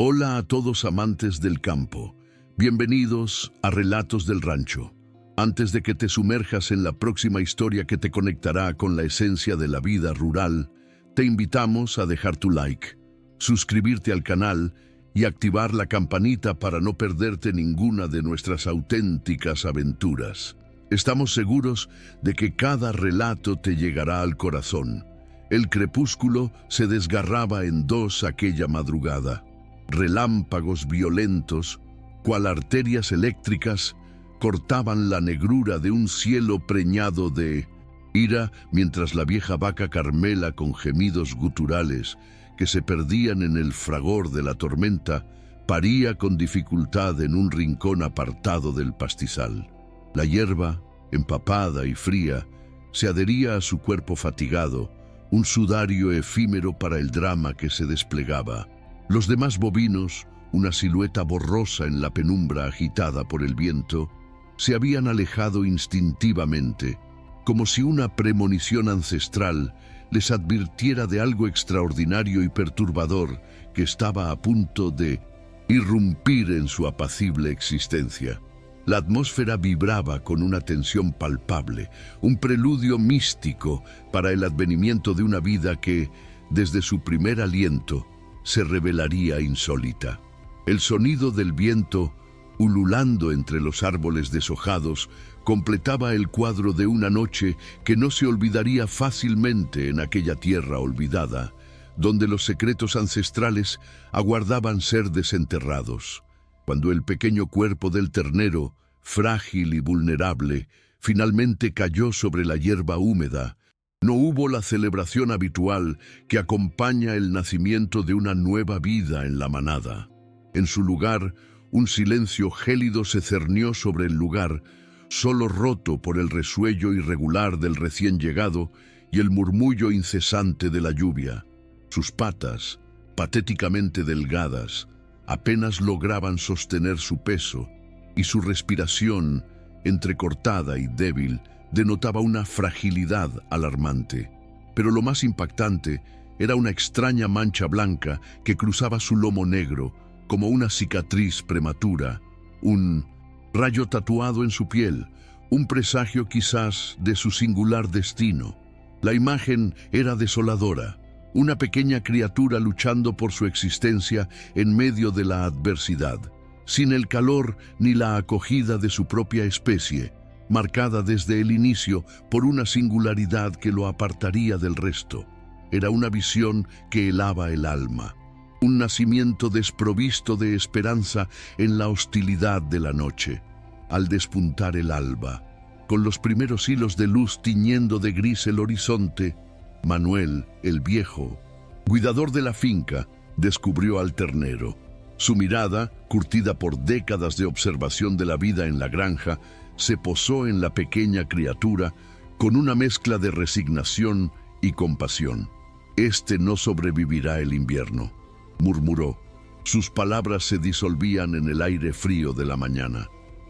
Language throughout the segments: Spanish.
Hola a todos amantes del campo. Bienvenidos a Relatos del Rancho. Antes de que te sumerjas en la próxima historia que te conectará con la esencia de la vida rural, te invitamos a dejar tu like, suscribirte al canal y activar la campanita para no perderte ninguna de nuestras auténticas aventuras. Estamos seguros de que cada relato te llegará al corazón. El crepúsculo se desgarraba en dos aquella madrugada. Relámpagos violentos, cual arterias eléctricas, cortaban la negrura de un cielo preñado de ira, mientras la vieja vaca Carmela, con gemidos guturales que se perdían en el fragor de la tormenta, paría con dificultad en un rincón apartado del pastizal. La hierba, empapada y fría, se adhería a su cuerpo fatigado, un sudario efímero para el drama que se desplegaba. Los demás bovinos, una silueta borrosa en la penumbra agitada por el viento, se habían alejado instintivamente, como si una premonición ancestral les advirtiera de algo extraordinario y perturbador que estaba a punto de irrumpir en su apacible existencia. La atmósfera vibraba con una tensión palpable, un preludio místico para el advenimiento de una vida que, desde su primer aliento, se revelaría insólita. El sonido del viento, ululando entre los árboles deshojados, completaba el cuadro de una noche que no se olvidaría fácilmente en aquella tierra olvidada, donde los secretos ancestrales aguardaban ser desenterrados. Cuando el pequeño cuerpo del ternero, frágil y vulnerable, finalmente cayó sobre la hierba húmeda, no hubo la celebración habitual que acompaña el nacimiento de una nueva vida en la manada. En su lugar, un silencio gélido se cernió sobre el lugar, solo roto por el resuello irregular del recién llegado y el murmullo incesante de la lluvia. Sus patas, patéticamente delgadas, apenas lograban sostener su peso, y su respiración, entrecortada y débil, denotaba una fragilidad alarmante. Pero lo más impactante era una extraña mancha blanca que cruzaba su lomo negro, como una cicatriz prematura, un rayo tatuado en su piel, un presagio quizás de su singular destino. La imagen era desoladora, una pequeña criatura luchando por su existencia en medio de la adversidad, sin el calor ni la acogida de su propia especie, marcada desde el inicio por una singularidad que lo apartaría del resto. Era una visión que helaba el alma, un nacimiento desprovisto de esperanza en la hostilidad de la noche. Al despuntar el alba, con los primeros hilos de luz tiñendo de gris el horizonte, Manuel, el viejo, cuidador de la finca, descubrió al ternero. Su mirada, curtida por décadas de observación de la vida en la granja, se posó en la pequeña criatura con una mezcla de resignación y compasión. «Este no sobrevivirá el invierno», murmuró. Sus palabras se disolvían en el aire frío de la mañana.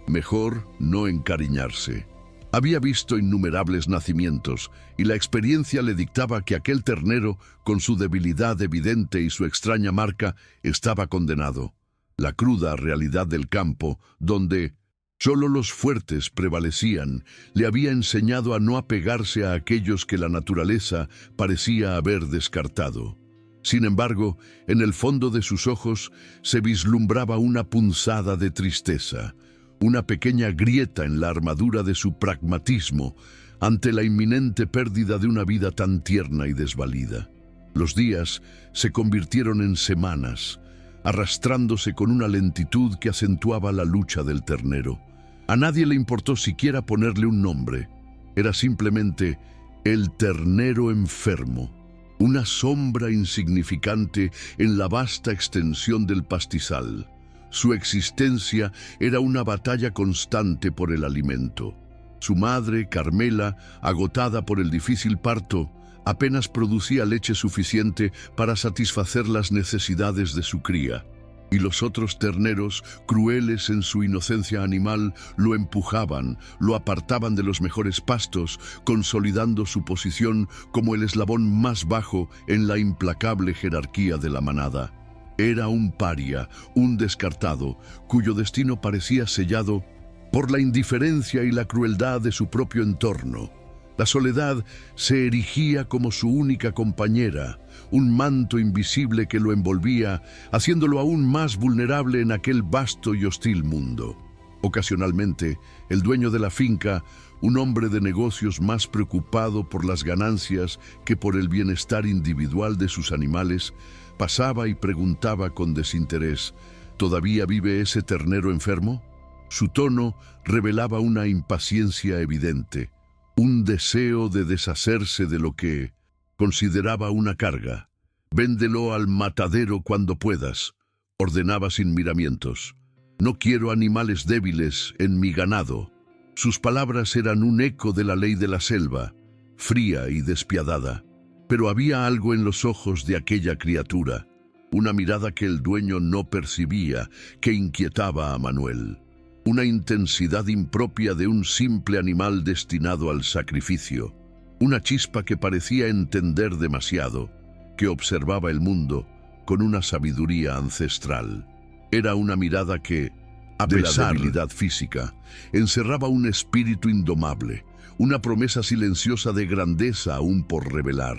Mejor no encariñarse. Había visto innumerables nacimientos y la experiencia le dictaba que aquel ternero, con su debilidad evidente y su extraña marca, estaba condenado. La cruda realidad del campo, donde solo los fuertes prevalecían, le había enseñado a no apegarse a aquellos que la naturaleza parecía haber descartado. Sin embargo, en el fondo de sus ojos se vislumbraba una punzada de tristeza, una pequeña grieta en la armadura de su pragmatismo ante la inminente pérdida de una vida tan tierna y desvalida. Los días se convirtieron en semanas, arrastrándose con una lentitud que acentuaba la lucha del ternero. A nadie le importó siquiera ponerle un nombre. Era simplemente el ternero enfermo, una sombra insignificante en la vasta extensión del pastizal. Su existencia era una batalla constante por el alimento. Su madre, Carmela, agotada por el difícil parto, apenas producía leche suficiente para satisfacer las necesidades de su cría. Y los otros terneros, crueles en su inocencia animal, lo empujaban, lo apartaban de los mejores pastos, consolidando su posición como el eslabón más bajo en la implacable jerarquía de la manada. Era un paria, un descartado, cuyo destino parecía sellado por la indiferencia y la crueldad de su propio entorno. La soledad se erigía como su única compañera, un manto invisible que lo envolvía, haciéndolo aún más vulnerable en aquel vasto y hostil mundo. Ocasionalmente, el dueño de la finca, un hombre de negocios más preocupado por las ganancias que por el bienestar individual de sus animales, pasaba y preguntaba con desinterés: ¿todavía vive ese ternero enfermo? Su tono revelaba una impaciencia evidente, un deseo de deshacerse de lo que consideraba una carga. «Véndelo al matadero cuando puedas», ordenaba sin miramientos. «No quiero animales débiles en mi ganado». Sus palabras eran un eco de la ley de la selva, fría y despiadada. Pero había algo en los ojos de aquella criatura, una mirada que el dueño no percibía, que inquietaba a Manuel. Una intensidad impropia de un simple animal destinado al sacrificio. Una chispa que parecía entender demasiado, que observaba el mundo con una sabiduría ancestral. Era una mirada que, a pesar de la debilidad física, encerraba un espíritu indomable, una promesa silenciosa de grandeza aún por revelar.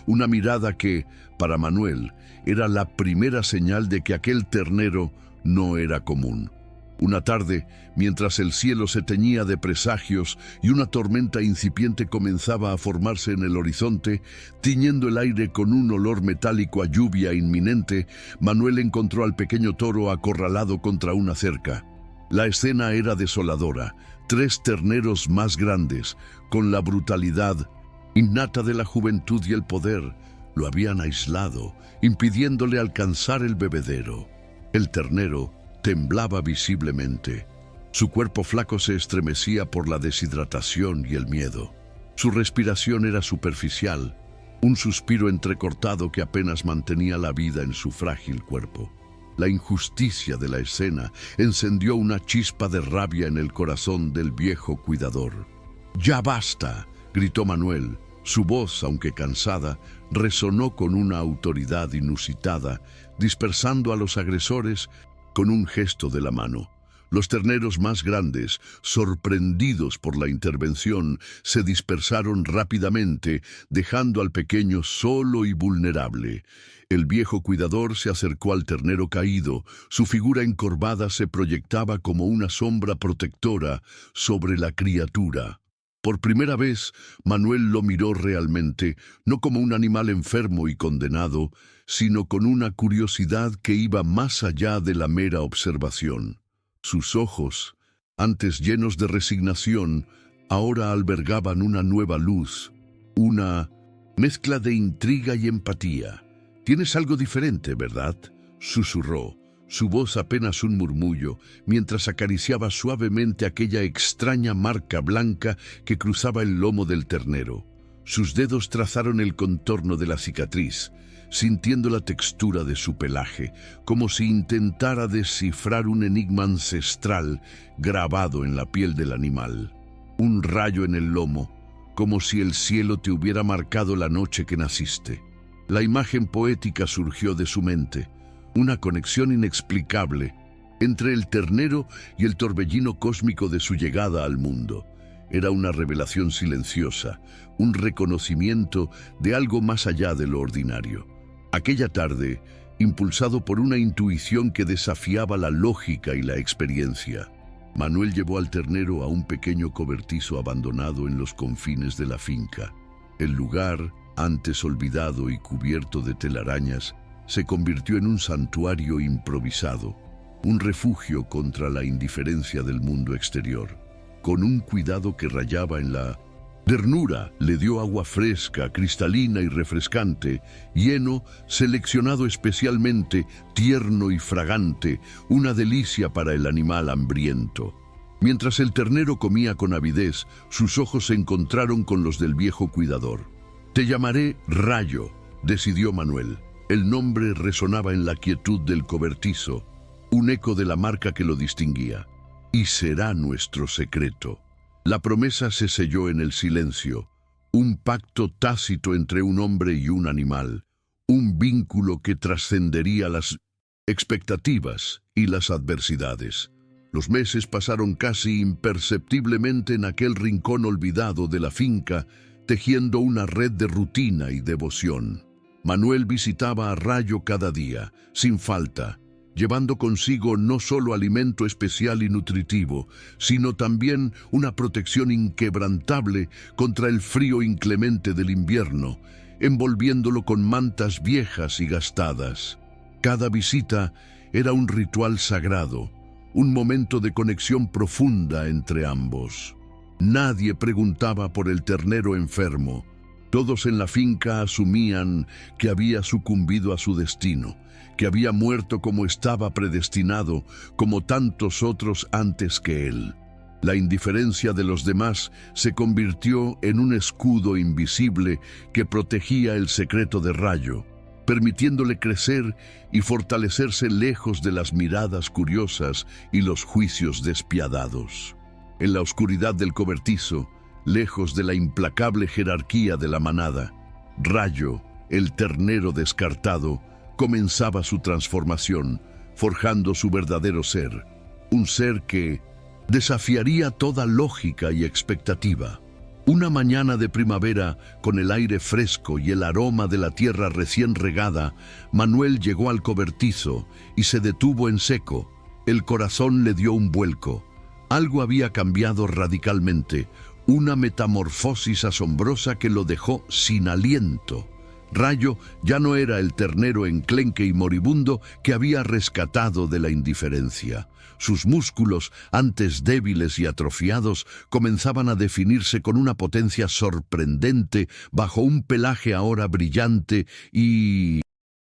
Una mirada que, para Manuel, era la primera señal de que aquel ternero no era común. Una tarde, mientras el cielo se teñía de presagios y una tormenta incipiente comenzaba a formarse en el horizonte, tiñendo el aire con un olor metálico a lluvia inminente, Manuel encontró al pequeño toro acorralado contra una cerca. La escena era desoladora. 3 terneros más grandes, con la brutalidad innata de la juventud y el poder, lo habían aislado, impidiéndole alcanzar el bebedero. El ternero temblaba visiblemente. Su cuerpo flaco se estremecía por la deshidratación y el miedo. Su respiración era superficial, un suspiro entrecortado que apenas mantenía la vida en su frágil cuerpo. La injusticia de la escena encendió una chispa de rabia en el corazón del viejo cuidador. «¡Ya basta!», gritó Manuel. Su voz, aunque cansada, resonó con una autoridad inusitada, dispersando a los agresores con un gesto de la mano. Los terneros más grandes, sorprendidos por la intervención, se dispersaron rápidamente, dejando al pequeño solo y vulnerable. El viejo cuidador se acercó al ternero caído. Su figura encorvada se proyectaba como una sombra protectora sobre la criatura. Por primera vez, Manuel lo miró realmente, no como un animal enfermo y condenado, sino con una curiosidad que iba más allá de la mera observación. Sus ojos, antes llenos de resignación, ahora albergaban una nueva luz, una mezcla de intriga y empatía. «Tienes algo diferente, ¿verdad?», susurró, su voz apenas un murmullo, mientras acariciaba suavemente aquella extraña marca blanca que cruzaba el lomo del ternero. Sus dedos trazaron el contorno de la cicatriz, sintiendo la textura de su pelaje, como si intentara descifrar un enigma ancestral grabado en la piel del animal. Un rayo en el lomo, como si el cielo te hubiera marcado la noche que naciste. La imagen poética surgió de su mente, una conexión inexplicable entre el ternero y el torbellino cósmico de su llegada al mundo. Era una revelación silenciosa, un reconocimiento de algo más allá de lo ordinario. Aquella tarde, impulsado por una intuición que desafiaba la lógica y la experiencia, Manuel llevó al ternero a un pequeño cobertizo abandonado en los confines de la finca. El lugar, antes olvidado y cubierto de telarañas, se convirtió en un santuario improvisado, un refugio contra la indiferencia del mundo exterior. Con un cuidado que rayaba en la ternura, le dio agua fresca, cristalina y refrescante, heno seleccionado especialmente, tierno y fragante, una delicia para el animal hambriento. Mientras el ternero comía con avidez, sus ojos se encontraron con los del viejo cuidador. «Te llamaré Rayo», decidió Manuel. El nombre resonaba en la quietud del cobertizo, un eco de la marca que lo distinguía. «Y será nuestro secreto». La promesa se selló en el silencio, un pacto tácito entre un hombre y un animal, un vínculo que trascendería las expectativas y las adversidades. Los meses pasaron casi imperceptiblemente en aquel rincón olvidado de la finca, tejiendo una red de rutina y devoción. Manuel visitaba a Rayo cada día, sin falta, llevando consigo no solo alimento especial y nutritivo, sino también una protección inquebrantable contra el frío inclemente del invierno, envolviéndolo con mantas viejas y gastadas. Cada visita era un ritual sagrado, un momento de conexión profunda entre ambos. Nadie preguntaba por el ternero enfermo. Todos en la finca asumían que había sucumbido a su destino, que había muerto como estaba predestinado, como tantos otros antes que él. La indiferencia de los demás se convirtió en un escudo invisible que protegía el secreto de Rayo, permitiéndole crecer y fortalecerse lejos de las miradas curiosas y los juicios despiadados. En la oscuridad del cobertizo, lejos de la implacable jerarquía de la manada, Rayo, el ternero descartado, comenzaba su transformación, forjando su verdadero ser, un ser que desafiaría toda lógica y expectativa. Una mañana de primavera, con el aire fresco y el aroma de la tierra recién regada, Manuel llegó al cobertizo y se detuvo en seco. El corazón le dio un vuelco. Algo había cambiado radicalmente, una metamorfosis asombrosa que lo dejó sin aliento. Rayo ya no era el ternero enclenque y moribundo que había rescatado de la indiferencia. Sus músculos, antes débiles y atrofiados, comenzaban a definirse con una potencia sorprendente bajo un pelaje ahora brillante y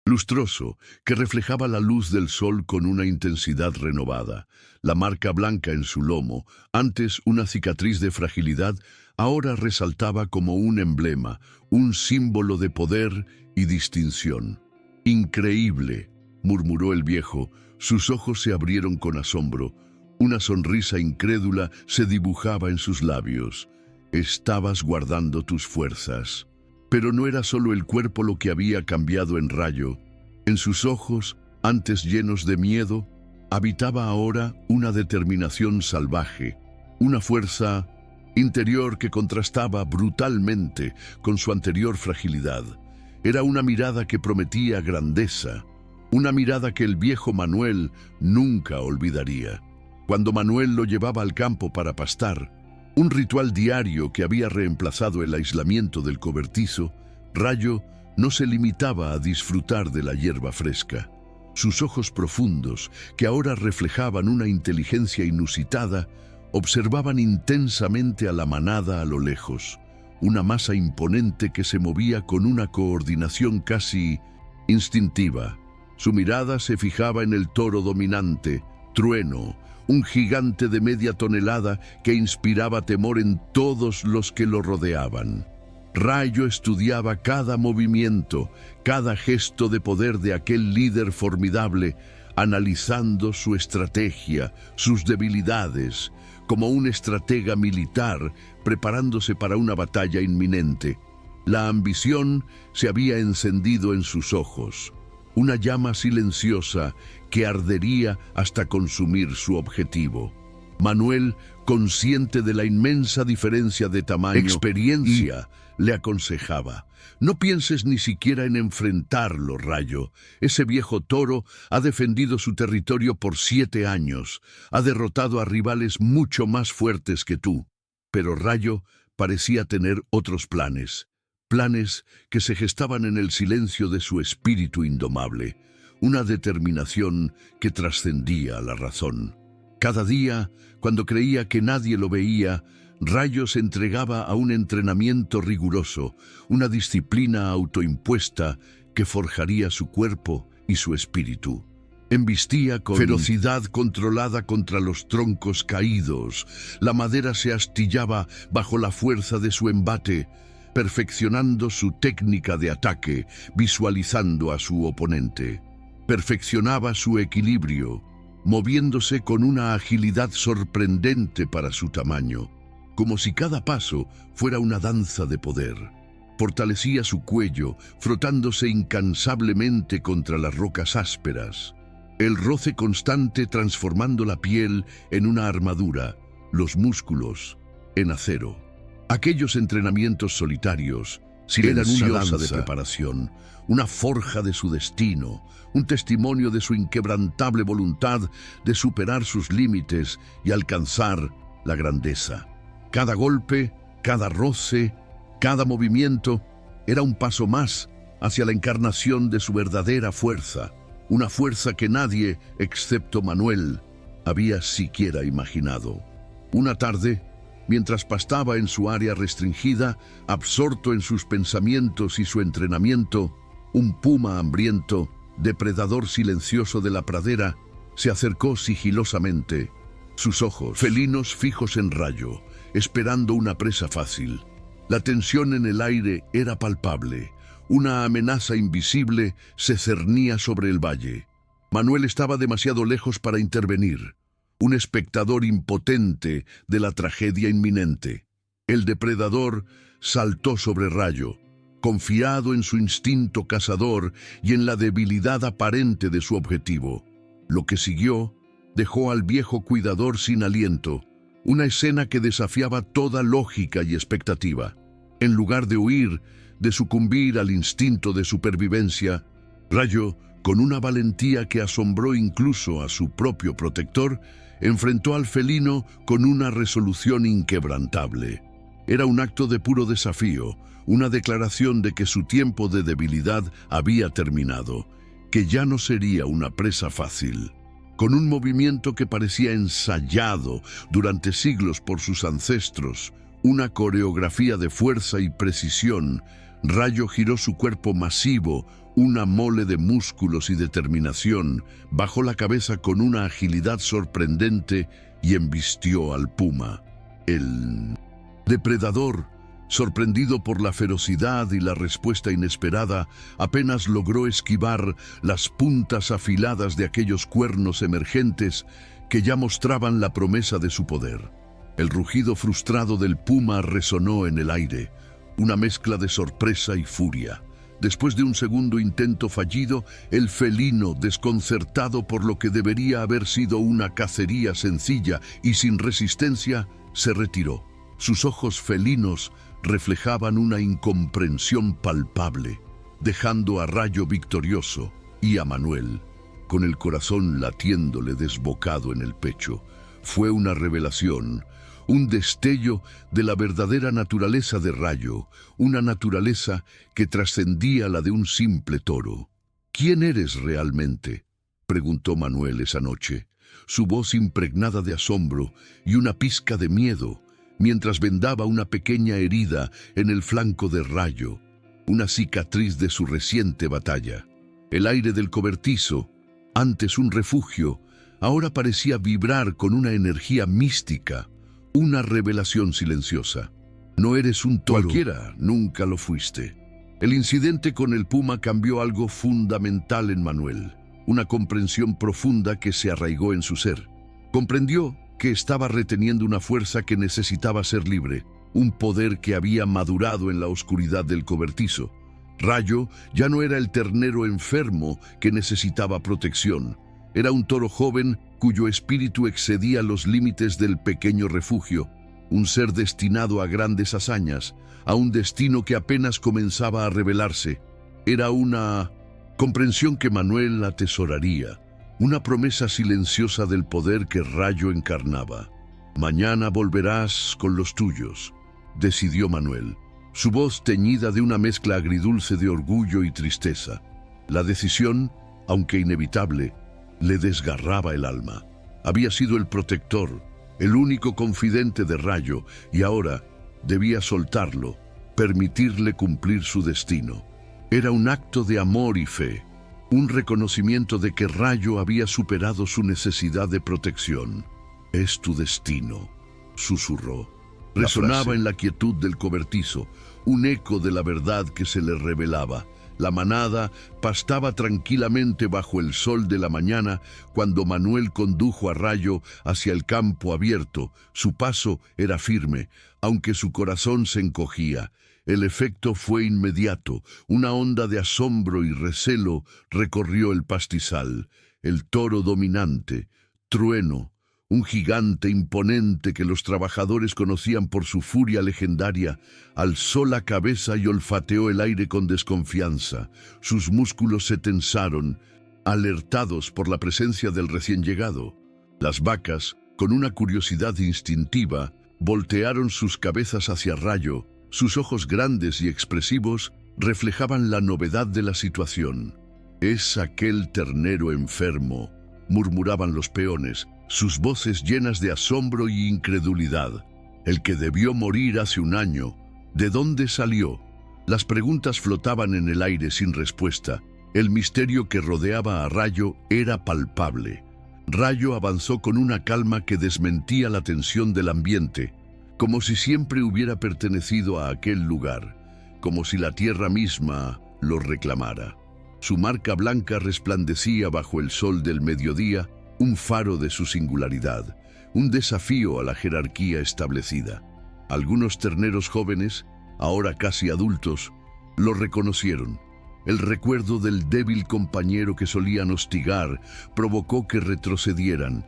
lustroso, que reflejaba la luz del sol con una intensidad renovada. La marca blanca en su lomo, antes una cicatriz de fragilidad, ahora resaltaba como un emblema, un símbolo de poder y distinción. «Increíble», murmuró el viejo. Sus ojos se abrieron con asombro. Una sonrisa incrédula se dibujaba en sus labios. «Estabas guardando tus fuerzas». Pero no era solo el cuerpo lo que había cambiado en Rayo. En sus ojos, antes llenos de miedo, habitaba ahora una determinación salvaje, una fuerza interior que contrastaba brutalmente con su anterior fragilidad. Era una mirada que prometía grandeza, una mirada que el viejo Manuel nunca olvidaría. Cuando Manuel lo llevaba al campo para pastar, un ritual diario que había reemplazado el aislamiento del cobertizo, Rayo no se limitaba a disfrutar de la hierba fresca. Sus ojos profundos, que ahora reflejaban una inteligencia inusitada, observaban intensamente a la manada a lo lejos, una masa imponente que se movía con una coordinación casi instintiva. Su mirada se fijaba en el toro dominante, Trueno, un gigante de media tonelada que inspiraba temor en todos los que lo rodeaban. Rayo estudiaba cada movimiento, cada gesto de poder de aquel líder formidable, analizando su estrategia, sus debilidades, como un estratega militar preparándose para una batalla inminente. La ambición se había encendido en sus ojos, una llama silenciosa que ardería hasta consumir su objetivo. Manuel, consciente de la inmensa diferencia de tamaño, experiencia, le aconsejaba: «No pienses ni siquiera en enfrentarlo, Rayo. Ese viejo toro ha defendido su territorio por 7 años, ha derrotado a rivales mucho más fuertes que tú». Pero Rayo parecía tener otros planes, planes que se gestaban en el silencio de su espíritu indomable, una determinación que trascendía a la razón. Cada día, cuando creía que nadie lo veía, Rayo se entregaba a un entrenamiento riguroso, una disciplina autoimpuesta que forjaría su cuerpo y su espíritu. Embistía con ferocidad controlada contra los troncos caídos. La madera se astillaba bajo la fuerza de su embate, perfeccionando su técnica de ataque, visualizando a su oponente. Perfeccionaba su equilibrio, moviéndose con una agilidad sorprendente para su tamaño, como si cada paso fuera una danza de poder. Fortalecía su cuello, frotándose incansablemente contra las rocas ásperas. el roce constante transformando la piel en una armadura, los músculos en acero. Aquellos entrenamientos solitarios eran una danza de preparación, una forja de su destino, un testimonio de su inquebrantable voluntad de superar sus límites y alcanzar la grandeza. Cada golpe, cada roce, cada movimiento era un paso más hacia la encarnación de su verdadera fuerza, una fuerza que nadie, excepto Manuel, había siquiera imaginado. Una tarde, mientras pastaba en su área restringida, absorto en sus pensamientos y su entrenamiento, un puma hambriento, depredador silencioso de la pradera, se acercó sigilosamente, sus ojos felinos fijos en Rayo, esperando una presa fácil. La tensión en el aire era palpable. Una amenaza invisible se cernía sobre el valle. Manuel estaba demasiado lejos para intervenir, un espectador impotente de la tragedia inminente. El depredador saltó sobre Rayo, confiado en su instinto cazador y en la debilidad aparente de su objetivo. Lo que siguió dejó al viejo cuidador sin aliento, una escena que desafiaba toda lógica y expectativa. En lugar de huir, de sucumbir al instinto de supervivencia, Rayo, con una valentía que asombró incluso a su propio protector, enfrentó al felino con una resolución inquebrantable. Era un acto de puro desafío, una declaración de que su tiempo de debilidad había terminado, que ya no sería una presa fácil. Con un movimiento que parecía ensayado durante siglos por sus ancestros, una coreografía de fuerza y precisión, Rayo giró su cuerpo masivo, una mole de músculos y determinación, bajó la cabeza con una agilidad sorprendente y embistió al puma. El depredador, sorprendido por la ferocidad y la respuesta inesperada, apenas logró esquivar las puntas afiladas de aquellos cuernos emergentes que ya mostraban la promesa de su poder. El rugido frustrado del puma resonó en el aire, una mezcla de sorpresa y furia. Después de un segundo intento fallido, el felino, desconcertado por lo que debería haber sido una cacería sencilla y sin resistencia, se retiró. Sus ojos felinos reflejaban una incomprensión palpable, dejando a Rayo victorioso y a Manuel, con el corazón latiéndole desbocado en el pecho. Fue una revelación, un destello de la verdadera naturaleza de Rayo, una naturaleza que trascendía la de un simple toro. ¿Quién eres realmente?, preguntó Manuel esa noche, su voz impregnada de asombro y una pizca de miedo, mientras vendaba una pequeña herida en el flanco de Rayo, una cicatriz de su reciente batalla. El aire del cobertizo, antes un refugio, ahora parecía vibrar con una energía mística, una revelación silenciosa. No eres un toro. Cualquiera, nunca lo fuiste. El incidente con el puma cambió algo fundamental en Manuel, una comprensión profunda que se arraigó en su ser. Comprendió que estaba reteniendo una fuerza que necesitaba ser libre, un poder que había madurado en la oscuridad del cobertizo. Rayo ya no era el ternero enfermo que necesitaba protección. Era un toro joven cuyo espíritu excedía los límites del pequeño refugio, un ser destinado a grandes hazañas, a un destino que apenas comenzaba a revelarse. Era una comprensión que Manuel atesoraría, una promesa silenciosa del poder que Rayo encarnaba. Mañana volverás con los tuyos, decidió Manuel, su voz teñida de una mezcla agridulce de orgullo y tristeza. La decisión, aunque inevitable, le desgarraba el alma. Había sido el protector, el único confidente de Rayo, y ahora debía soltarlo, permitirle cumplir su destino. Era un acto de amor y fe, un reconocimiento de que Rayo había superado su necesidad de protección. «Es tu destino», susurró. Resonaba en la quietud del cobertizo, un eco de la verdad que se le revelaba. La manada pastaba tranquilamente bajo el sol de la mañana cuando Manuel condujo a Rayo hacia el campo abierto. Su paso era firme, aunque su corazón se encogía. El efecto fue inmediato. Una onda de asombro y recelo recorrió el pastizal. El toro dominante, Trueno, un gigante imponente que los trabajadores conocían por su furia legendaria, alzó la cabeza y olfateó el aire con desconfianza. Sus músculos se tensaron, alertados por la presencia del recién llegado. Las vacas, con una curiosidad instintiva, voltearon sus cabezas hacia Rayo. Sus ojos grandes y expresivos reflejaban la novedad de la situación. «Es aquel ternero enfermo», murmuraban los peones, sus voces llenas de asombro y incredulidad. «El que debió morir hace un año. ¿De dónde salió?». Las preguntas flotaban en el aire sin respuesta. El misterio que rodeaba a Rayo era palpable. Rayo avanzó con una calma que desmentía la tensión del ambiente, como si siempre hubiera pertenecido a aquel lugar, como si la tierra misma lo reclamara. Su marca blanca resplandecía bajo el sol del mediodía, un faro de su singularidad, un desafío a la jerarquía establecida. Algunos terneros jóvenes, ahora casi adultos, lo reconocieron. El recuerdo del débil compañero que solían hostigar provocó que retrocedieran,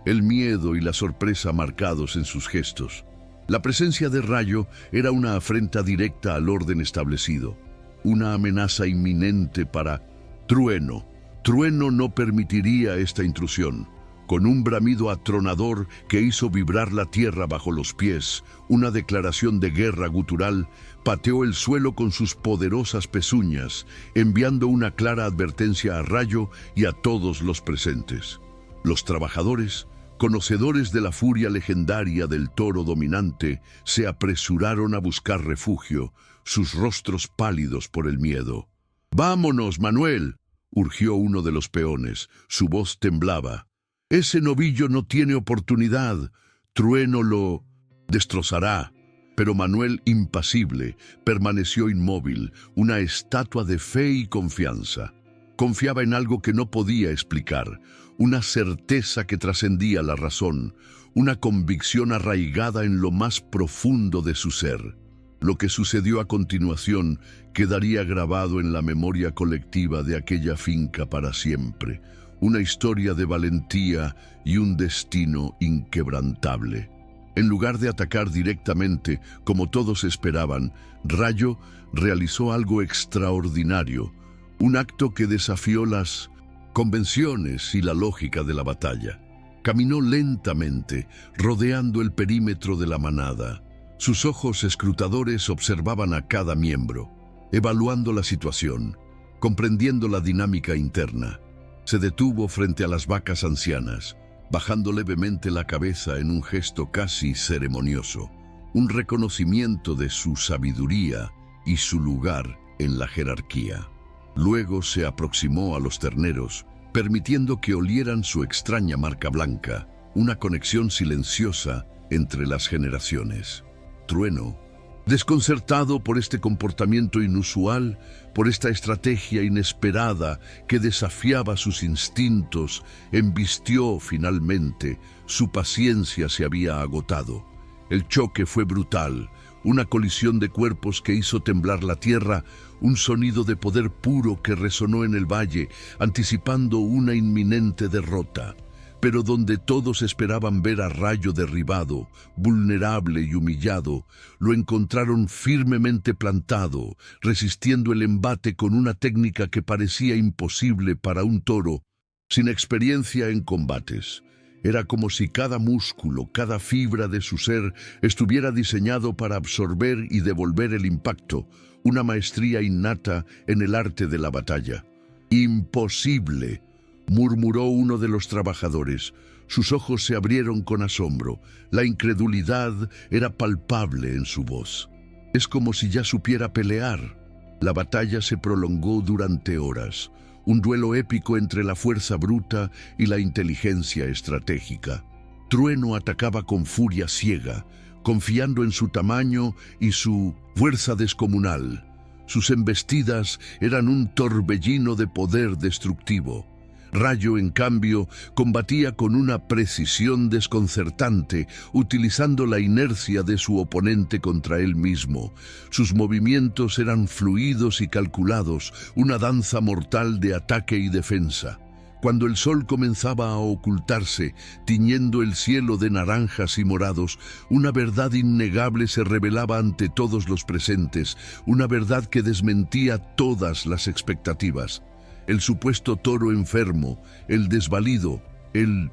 el miedo y la sorpresa marcados en sus gestos. La presencia de Rayo era una afrenta directa al orden establecido, una amenaza inminente para Trueno. Trueno no permitiría esta intrusión. Con un bramido atronador que hizo vibrar la tierra bajo los pies, una declaración de guerra gutural, pateó el suelo con sus poderosas pezuñas, enviando una clara advertencia a Rayo y a todos los presentes. Los trabajadores, conocedores de la furia legendaria del toro dominante, se apresuraron a buscar refugio, sus rostros pálidos por el miedo. «¡Vámonos, Manuel!», urgió uno de los peones. Su voz temblaba. «Ese novillo no tiene oportunidad. Trueno lo destrozará». Pero Manuel, impasible, permaneció inmóvil, una estatua de fe y confianza. Confiaba en algo que no podía explicar, una certeza que trascendía la razón, una convicción arraigada en lo más profundo de su ser. Lo que sucedió a continuación quedaría grabado en la memoria colectiva de aquella finca para siempre, una historia de valentía y un destino inquebrantable. En lugar de atacar directamente, como todos esperaban, Rayo realizó algo extraordinario, un acto que desafió las convenciones y la lógica de la batalla. Caminó lentamente, rodeando el perímetro de la manada. Sus ojos escrutadores observaban a cada miembro, evaluando la situación, comprendiendo la dinámica interna. Se detuvo frente a las vacas ancianas, bajando levemente la cabeza en un gesto casi ceremonioso, un reconocimiento de su sabiduría y su lugar en la jerarquía. Luego se aproximó a los terneros, permitiendo que olieran su extraña marca blanca, una conexión silenciosa entre las generaciones. Trueno, desconcertado por este comportamiento inusual, por esta estrategia inesperada que desafiaba sus instintos, embistió finalmente. Su paciencia se había agotado. El choque fue brutal, una colisión de cuerpos que hizo temblar la tierra, un sonido de poder puro que resonó en el valle, anticipando una inminente derrota. Pero donde todos esperaban ver a Rayo derribado, vulnerable y humillado, lo encontraron firmemente plantado, resistiendo el embate con una técnica que parecía imposible para un toro sin experiencia en combates. Era como si cada músculo, cada fibra de su ser estuviera diseñado para absorber y devolver el impacto, una maestría innata en el arte de la batalla. «Imposible», murmuró uno de los trabajadores. Sus ojos se abrieron con asombro. La incredulidad era palpable en su voz. «Es como si ya supiera pelear». La batalla se prolongó durante horas, un duelo épico entre la fuerza bruta y la inteligencia estratégica. Trueno atacaba con furia ciega, confiando en su tamaño y su fuerza descomunal. Sus embestidas eran un torbellino de poder destructivo. Rayo, en cambio, combatía con una precisión desconcertante, utilizando la inercia de su oponente contra él mismo. Sus movimientos eran fluidos y calculados, una danza mortal de ataque y defensa. Cuando el sol comenzaba a ocultarse, tiñendo el cielo de naranjas y morados, una verdad innegable se revelaba ante todos los presentes, una verdad que desmentía todas las expectativas. El supuesto toro enfermo, el desvalido, el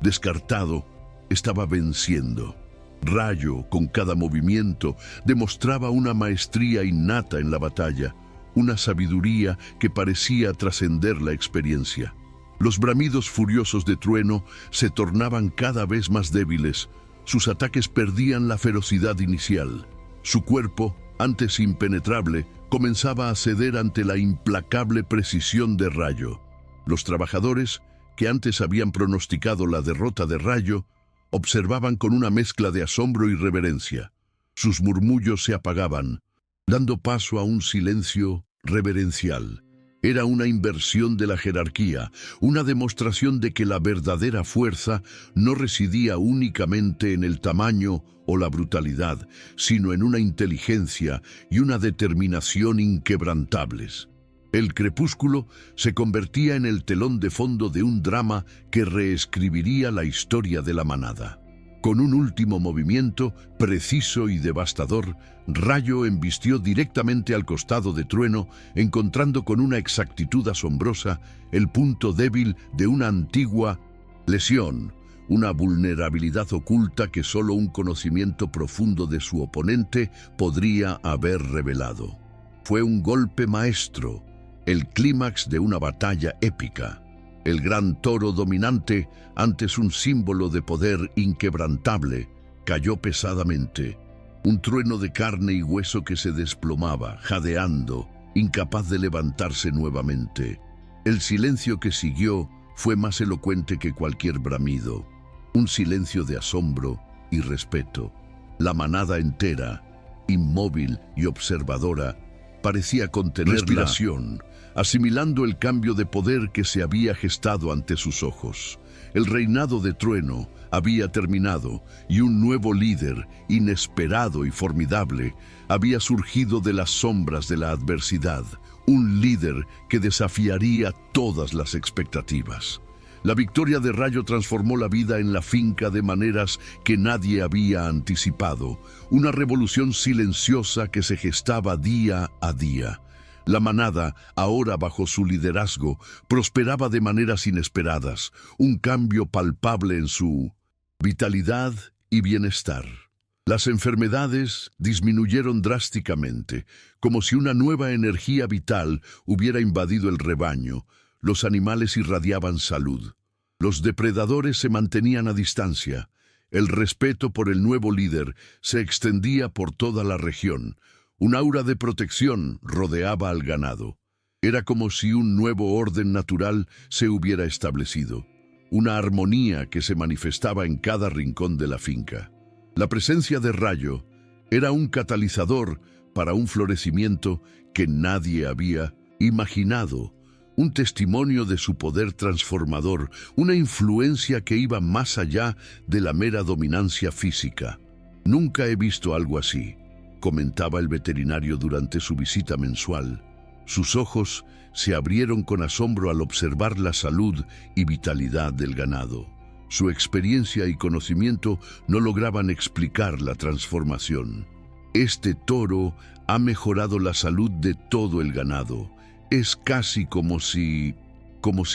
descartado, estaba venciendo. Rayo, con cada movimiento, demostraba una maestría innata en la batalla, una sabiduría que parecía trascender la experiencia. Los bramidos furiosos de Trueno se tornaban cada vez más débiles, sus ataques perdían la ferocidad inicial. Su cuerpo, antes impenetrable, comenzaba a ceder ante la implacable precisión de Rayo. Los trabajadores, que antes habían pronosticado la derrota de Rayo, observaban con una mezcla de asombro y reverencia. Sus murmullos se apagaban, dando paso a un silencio reverencial. Era una inversión de la jerarquía, una demostración de que la verdadera fuerza no residía únicamente en el tamaño o la brutalidad, sino en una inteligencia y una determinación inquebrantables. El crepúsculo se convertía en el telón de fondo de un drama que reescribiría la historia de la manada. Con un último movimiento, preciso y devastador, Rayo embistió directamente al costado de Trueno, encontrando con una exactitud asombrosa el punto débil de una antigua lesión, una vulnerabilidad oculta que solo un conocimiento profundo de su oponente podría haber revelado. Fue un golpe maestro, el clímax de una batalla épica. El gran toro dominante, antes un símbolo de poder inquebrantable, cayó pesadamente. Un trueno de carne y hueso que se desplomaba, jadeando, incapaz de levantarse nuevamente. El silencio que siguió fue más elocuente que cualquier bramido. Un silencio de asombro y respeto. La manada entera, inmóvil y observadora, parecía contener respiración, asimilando el cambio de poder que se había gestado ante sus ojos. El reinado de Trueno había terminado y un nuevo líder, inesperado y formidable, había surgido de las sombras de la adversidad, un líder que desafiaría todas las expectativas. La victoria de Rayo transformó la vida en la finca de maneras que nadie había anticipado, una revolución silenciosa que se gestaba día a día. La manada, ahora bajo su liderazgo, prosperaba de maneras inesperadas, un cambio palpable en su vitalidad y bienestar. Las enfermedades disminuyeron drásticamente, como si una nueva energía vital hubiera invadido el rebaño. Los animales irradiaban salud. Los depredadores se mantenían a distancia. El respeto por el nuevo líder se extendía por toda la región. Un aura de protección rodeaba al ganado. Era como si un nuevo orden natural se hubiera establecido, una armonía que se manifestaba en cada rincón de la finca. La presencia de Rayo era un catalizador para un florecimiento que nadie había imaginado, un testimonio de su poder transformador, una influencia que iba más allá de la mera dominancia física. «Nunca he visto algo así», comentaba el veterinario durante su visita mensual. Sus ojos se abrieron con asombro al observar la salud y vitalidad del ganado. Su experiencia y conocimiento no lograban explicar la transformación. «Este toro ha mejorado la salud de todo el ganado. Es casi como si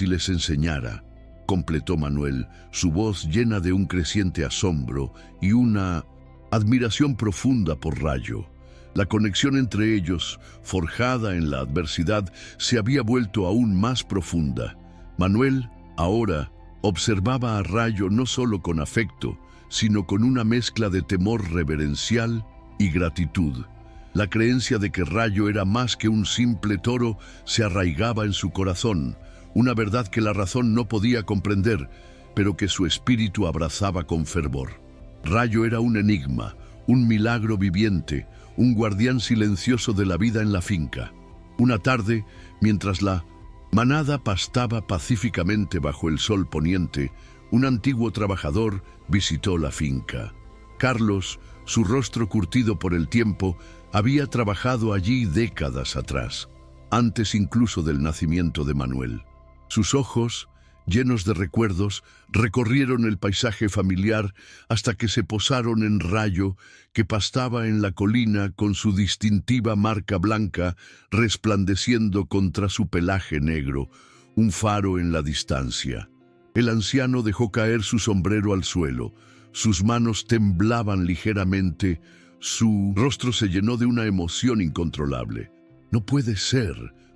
les enseñara», completó Manuel, su voz llena de un creciente asombro y una admiración profunda por Rayo. La conexión entre ellos, forjada en la adversidad, se había vuelto aún más profunda. Manuel, ahora, observaba a Rayo no solo con afecto, sino con una mezcla de temor reverencial y gratitud. La creencia de que Rayo era más que un simple toro se arraigaba en su corazón, una verdad que la razón no podía comprender, pero que su espíritu abrazaba con fervor. Rayo era un enigma, un milagro viviente, un guardián silencioso de la vida en la finca. Una tarde, mientras la manada pastaba pacíficamente bajo el sol poniente, un antiguo trabajador visitó la finca. Carlos, su rostro curtido por el tiempo, había trabajado allí décadas atrás, antes incluso del nacimiento de Manuel. Sus ojos, Llenos de recuerdos, recorrieron el paisaje familiar hasta que se posaron en Rayo, que pastaba en la colina con su distintiva marca blanca resplandeciendo contra su pelaje negro, un faro en la distancia. El anciano dejó caer su sombrero al suelo. Sus manos temblaban ligeramente, su rostro se llenó de una emoción incontrolable. «No puede ser»,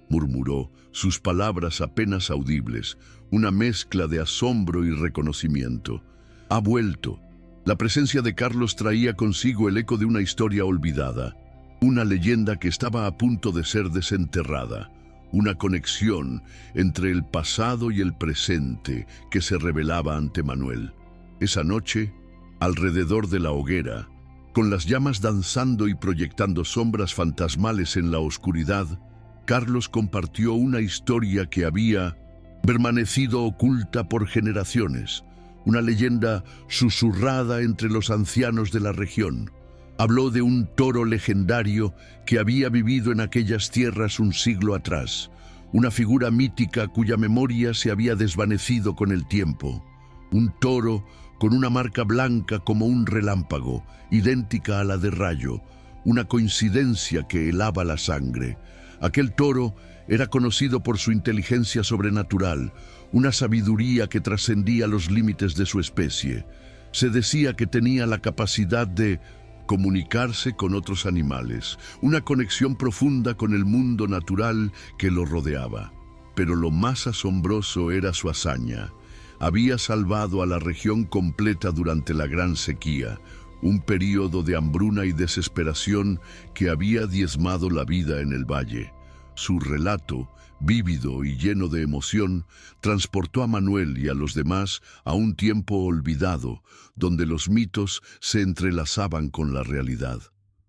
murmuró, sus palabras apenas audibles, una mezcla de asombro y reconocimiento. «Ha vuelto». La presencia de Carlos traía consigo el eco de una historia olvidada, una leyenda que estaba a punto de ser desenterrada, una conexión entre el pasado y el presente que se revelaba ante Manuel. Esa noche, alrededor de la hoguera, con las llamas danzando y proyectando sombras fantasmales en la oscuridad, Carlos compartió una historia que había permanecido oculta por generaciones, una leyenda susurrada entre los ancianos de la región. Habló de un toro legendario que había vivido en aquellas tierras un siglo atrás, una figura mítica cuya memoria se había desvanecido con el tiempo. Un toro con una marca blanca como un relámpago, idéntica a la de Rayo, una coincidencia que helaba la sangre. Aquel toro era conocido por su inteligencia sobrenatural, una sabiduría que trascendía los límites de su especie. Se decía que tenía la capacidad de comunicarse con otros animales, una conexión profunda con el mundo natural que lo rodeaba. Pero lo más asombroso era su hazaña. Había salvado a la región completa durante la Gran Sequía, un período de hambruna y desesperación que había diezmado la vida en el valle. Su relato, vívido y lleno de emoción, transportó a Manuel y a los demás a un tiempo olvidado, donde los mitos se entrelazaban con la realidad.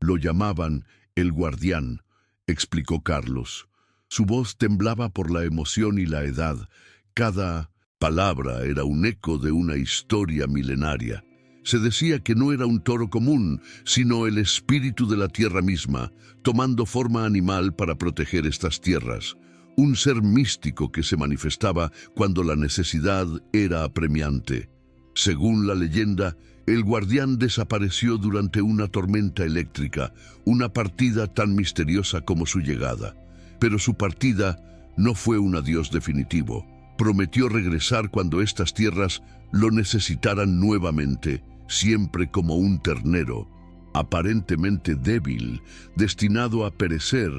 Lo llamaban el Guardián, explicó Carlos. Su voz temblaba por la emoción y la edad. Cada palabra era un eco de una historia milenaria. Se decía que no era un toro común, sino el espíritu de la tierra misma, tomando forma animal para proteger estas tierras. Un ser místico que se manifestaba cuando la necesidad era apremiante. Según la leyenda, el guardián desapareció durante una tormenta eléctrica, una partida tan misteriosa como su llegada. Pero su partida no fue un adiós definitivo. Prometió regresar cuando estas tierras lo necesitaran nuevamente, siempre como un ternero, aparentemente débil, destinado a perecer,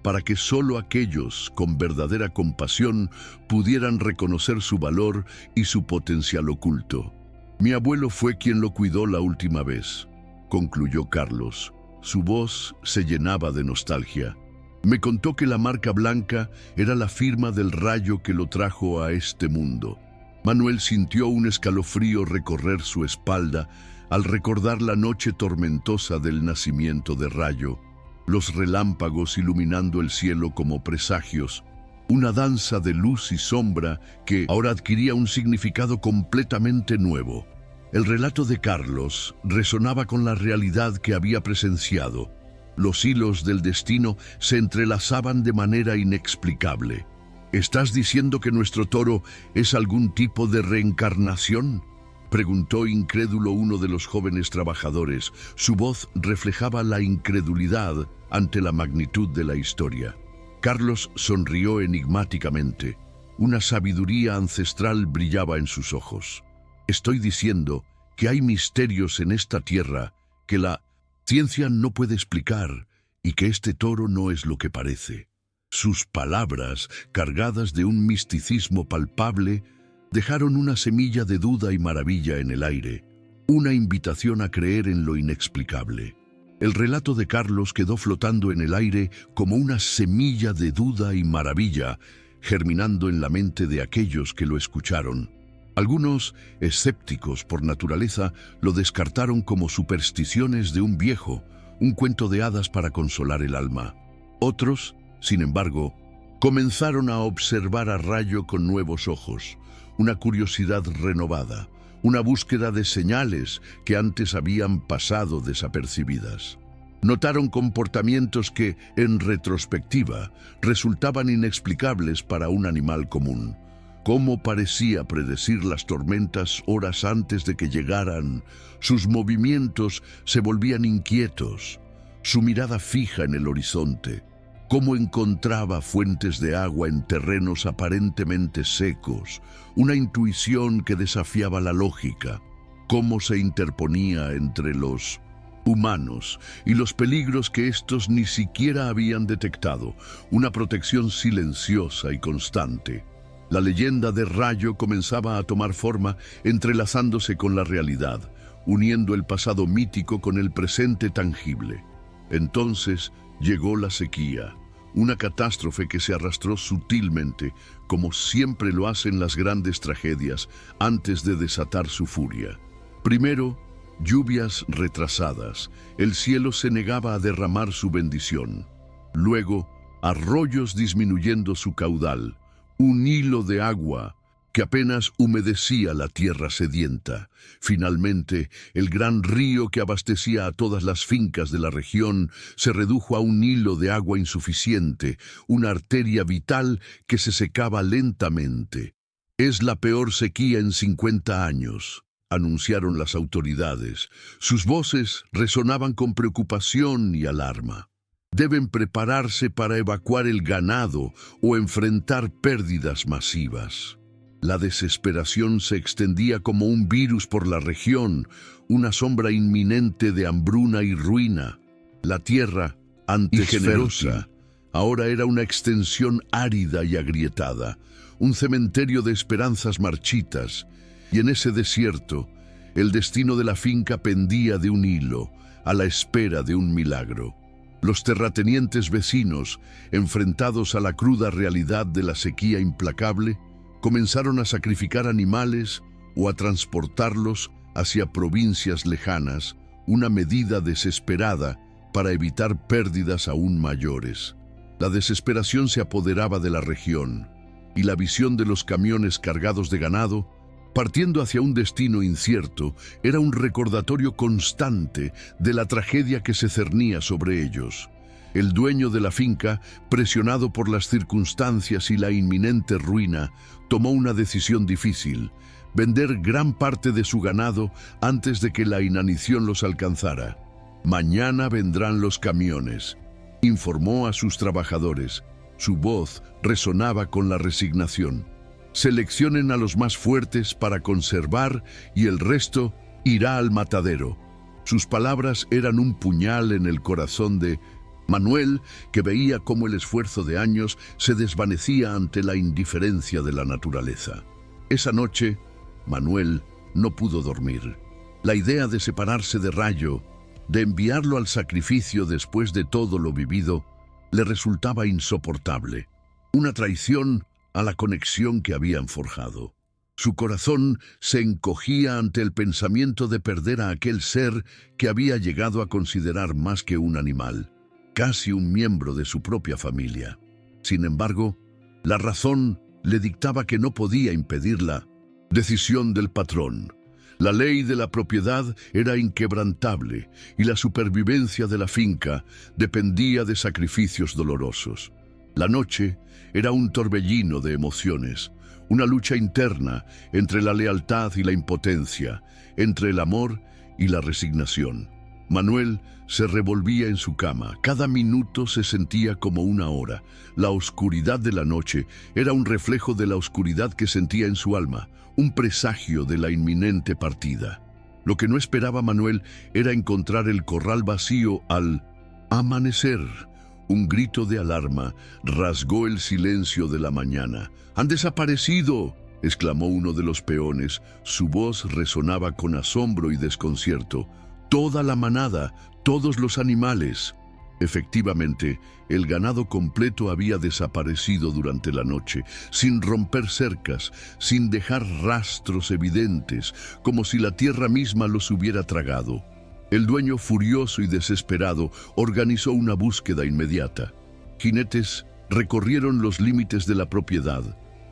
para que solo aquellos con verdadera compasión pudieran reconocer su valor y su potencial oculto. Mi abuelo fue quien lo cuidó la última vez, concluyó Carlos. Su voz se llenaba de nostalgia. Me contó que la marca blanca era la firma del rayo que lo trajo a este mundo. Manuel sintió un escalofrío recorrer su espalda al recordar la noche tormentosa del nacimiento de Rayo, los relámpagos iluminando el cielo como presagios, una danza de luz y sombra que ahora adquiría un significado completamente nuevo. El relato de Carlos resonaba con la realidad que había presenciado. Los hilos del destino se entrelazaban de manera inexplicable. ¿Estás diciendo que nuestro toro es algún tipo de reencarnación?, preguntó incrédulo uno de los jóvenes trabajadores. Su voz reflejaba la incredulidad ante la magnitud de la historia. Carlos sonrió enigmáticamente. Una sabiduría ancestral brillaba en sus ojos. Estoy diciendo que hay misterios en esta tierra que la ciencia no puede explicar y que este toro no es lo que parece. Sus palabras, cargadas de un misticismo palpable, dejaron una semilla de duda y maravilla en el aire, una invitación a creer en lo inexplicable. El relato de Carlos quedó flotando en el aire como una semilla de duda y maravilla, germinando en la mente de aquellos que lo escucharon. Algunos, escépticos por naturaleza, lo descartaron como supersticiones de un viejo, un cuento de hadas para consolar el alma. Otros, sin embargo, comenzaron a observar a Rayo con nuevos ojos, una curiosidad renovada, una búsqueda de señales que antes habían pasado desapercibidas. Notaron comportamientos que, en retrospectiva, resultaban inexplicables para un animal común. Cómo parecía predecir las tormentas horas antes de que llegaran. Sus movimientos se volvían inquietos, su mirada fija en el horizonte. Cómo encontraba fuentes de agua en terrenos aparentemente secos, una intuición que desafiaba la lógica. Cómo se interponía entre los humanos y los peligros que estos ni siquiera habían detectado, una protección silenciosa y constante. La leyenda de Rayo comenzaba a tomar forma, entrelazándose con la realidad, uniendo el pasado mítico con el presente tangible. Entonces llegó la sequía, una catástrofe que se arrastró sutilmente, como siempre lo hacen las grandes tragedias, antes de desatar su furia. Primero, lluvias retrasadas, el cielo se negaba a derramar su bendición. Luego, arroyos disminuyendo su caudal, un hilo de agua que apenas humedecía la tierra sedienta. Finalmente, el gran río que abastecía a todas las fincas de la región se redujo a un hilo de agua insuficiente, una arteria vital que se secaba lentamente. «Es la peor sequía en 50 años», anunciaron las autoridades. Sus voces resonaban con preocupación y alarma. Deben prepararse para evacuar el ganado o enfrentar pérdidas masivas. La desesperación se extendía como un virus por la región, una sombra inminente de hambruna y ruina. La tierra, antes generosa, ahora era una extensión árida y agrietada, un cementerio de esperanzas marchitas, y en ese desierto, el destino de la finca pendía de un hilo, a la espera de un milagro. Los terratenientes vecinos, enfrentados a la cruda realidad de la sequía implacable, comenzaron a sacrificar animales o a transportarlos hacia provincias lejanas, una medida desesperada para evitar pérdidas aún mayores. La desesperación se apoderaba de la región, y la visión de los camiones cargados de ganado, partiendo hacia un destino incierto, era un recordatorio constante de la tragedia que se cernía sobre ellos. El dueño de la finca, presionado por las circunstancias y la inminente ruina, tomó una decisión difícil: vender gran parte de su ganado antes de que la inanición los alcanzara. «Mañana vendrán los camiones», informó a sus trabajadores. Su voz resonaba con la resignación. «Seleccionen a los más fuertes para conservar y el resto irá al matadero». Sus palabras eran un puñal en el corazón de Manuel, que veía cómo el esfuerzo de años se desvanecía ante la indiferencia de la naturaleza. Esa noche, Manuel no pudo dormir. La idea de separarse de Rayo, de enviarlo al sacrificio después de todo lo vivido, le resultaba insoportable. Una traición a la conexión que habían forjado. Su corazón se encogía ante el pensamiento de perder a aquel ser que había llegado a considerar más que un animal, casi un miembro de su propia familia. Sin embargo, la razón le dictaba que no podía impedir la decisión del patrón. La ley de la propiedad era inquebrantable y la supervivencia de la finca dependía de sacrificios dolorosos. La noche era un torbellino de emociones, una lucha interna entre la lealtad y la impotencia, entre el amor y la resignación. Manuel se revolvía en su cama. Cada minuto se sentía como una hora. La oscuridad de la noche era un reflejo de la oscuridad que sentía en su alma, un presagio de la inminente partida. Lo que no esperaba Manuel era encontrar el corral vacío al amanecer. Un grito de alarma rasgó el silencio de la mañana. «¡Han desaparecido!», exclamó uno de los peones. Su voz resonaba con asombro y desconcierto. «Toda la manada, todos los animales». Efectivamente, el ganado completo había desaparecido durante la noche, sin romper cercas, sin dejar rastros evidentes, como si la tierra misma los hubiera tragado. El dueño, furioso y desesperado, organizó una búsqueda inmediata. Jinetes recorrieron los límites de la propiedad,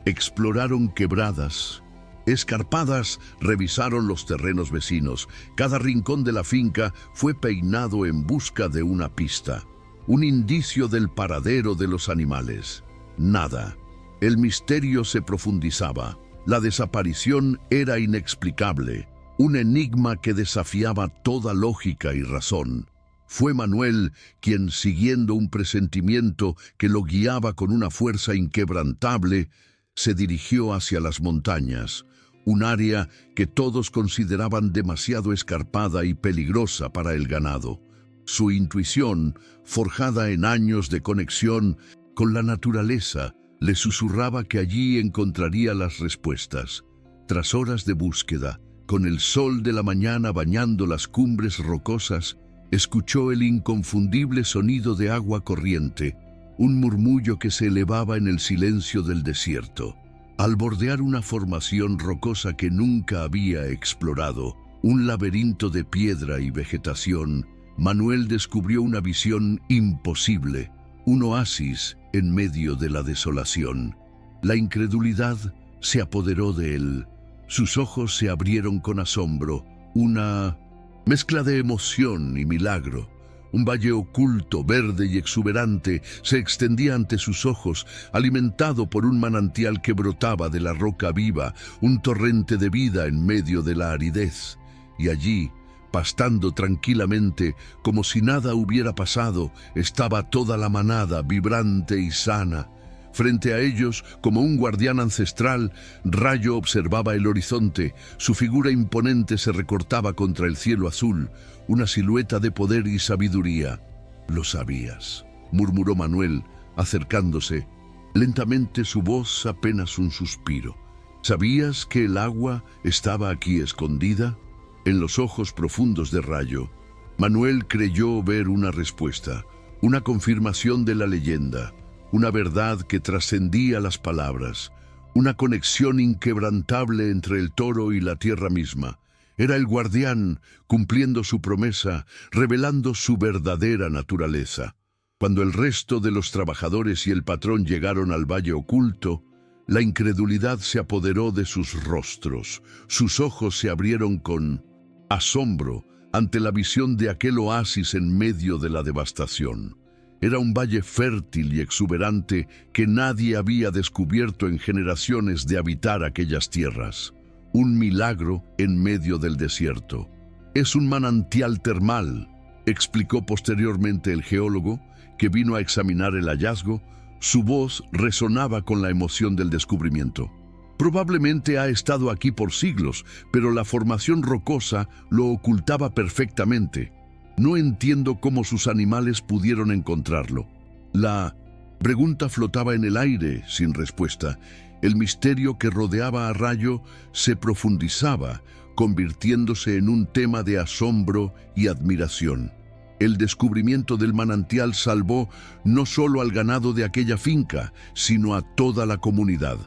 exploraron quebradas escarpadas, revisaron los terrenos vecinos. Cada rincón de la finca fue peinado en busca de una pista, un indicio del paradero de los animales. Nada. El misterio se profundizaba. La desaparición era inexplicable, un enigma que desafiaba toda lógica y razón. Fue Manuel quien, siguiendo un presentimiento que lo guiaba con una fuerza inquebrantable, se dirigió hacia las montañas, un área que todos consideraban demasiado escarpada y peligrosa para el ganado. Su intuición, forjada en años de conexión con la naturaleza, le susurraba que allí encontraría las respuestas. Tras horas de búsqueda, con el sol de la mañana bañando las cumbres rocosas, escuchó el inconfundible sonido de agua corriente, un murmullo que se elevaba en el silencio del desierto. Al bordear una formación rocosa que nunca había explorado, un laberinto de piedra y vegetación, Manuel descubrió una visión imposible, un oasis en medio de la desolación. La incredulidad se apoderó de él. Sus ojos se abrieron con asombro, una mezcla de emoción y milagro. Un valle oculto, verde y exuberante se extendía ante sus ojos, alimentado por un manantial que brotaba de la roca viva, un torrente de vida en medio de la aridez. Y allí, pastando tranquilamente, como si nada hubiera pasado, estaba toda la manada, vibrante y sana. Frente a ellos, como un guardián ancestral, Rayo observaba el horizonte. Su figura imponente se recortaba contra el cielo azul, una silueta de poder y sabiduría. «Lo sabías», murmuró Manuel, acercándose. Lentamente su voz apenas un suspiro. «¿Sabías que el agua estaba aquí escondida?» En los ojos profundos de Rayo, Manuel creyó ver una respuesta, una confirmación de la leyenda, una verdad que trascendía las palabras, una conexión inquebrantable entre el toro y la tierra misma. Era el guardián cumpliendo su promesa, revelando su verdadera naturaleza. Cuando el resto de los trabajadores y el patrón llegaron al valle oculto, la incredulidad se apoderó de sus rostros. Sus ojos se abrieron con asombro ante la visión de aquel oasis en medio de la devastación. Era un valle fértil y exuberante que nadie había descubierto en generaciones de habitar aquellas tierras. Un milagro en medio del desierto. «Es un manantial termal», explicó posteriormente el geólogo, que vino a examinar el hallazgo. Su voz resonaba con la emoción del descubrimiento. «Probablemente ha estado aquí por siglos, pero la formación rocosa lo ocultaba perfectamente. No entiendo cómo sus animales pudieron encontrarlo». La pregunta flotaba en el aire, sin respuesta. El misterio que rodeaba a Rayo se profundizaba, convirtiéndose en un tema de asombro y admiración. El descubrimiento del manantial salvó no solo al ganado de aquella finca, sino a toda la comunidad.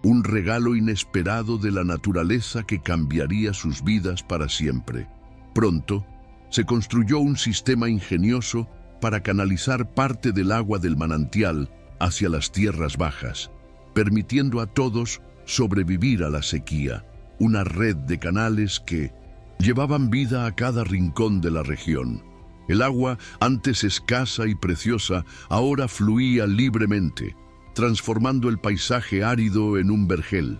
Un regalo inesperado de la naturaleza que cambiaría sus vidas para siempre. Pronto, se construyó un sistema ingenioso para canalizar parte del agua del manantial hacia las tierras bajas, permitiendo a todos sobrevivir a la sequía. Una red de canales que llevaban vida a cada rincón de la región. El agua, antes escasa y preciosa, ahora fluía libremente, transformando el paisaje árido en un vergel.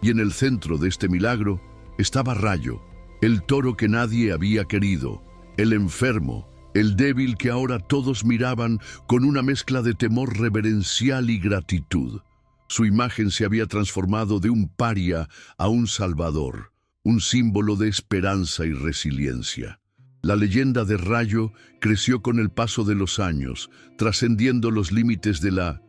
Y en el centro de este milagro estaba Rayo, el toro que nadie había querido, el enfermo, el débil que ahora todos miraban con una mezcla de temor reverencial y gratitud. Su imagen se había transformado de un paria a un salvador, un símbolo de esperanza y resiliencia. La leyenda de Rayo creció con el paso de los años, trascendiendo los límites de la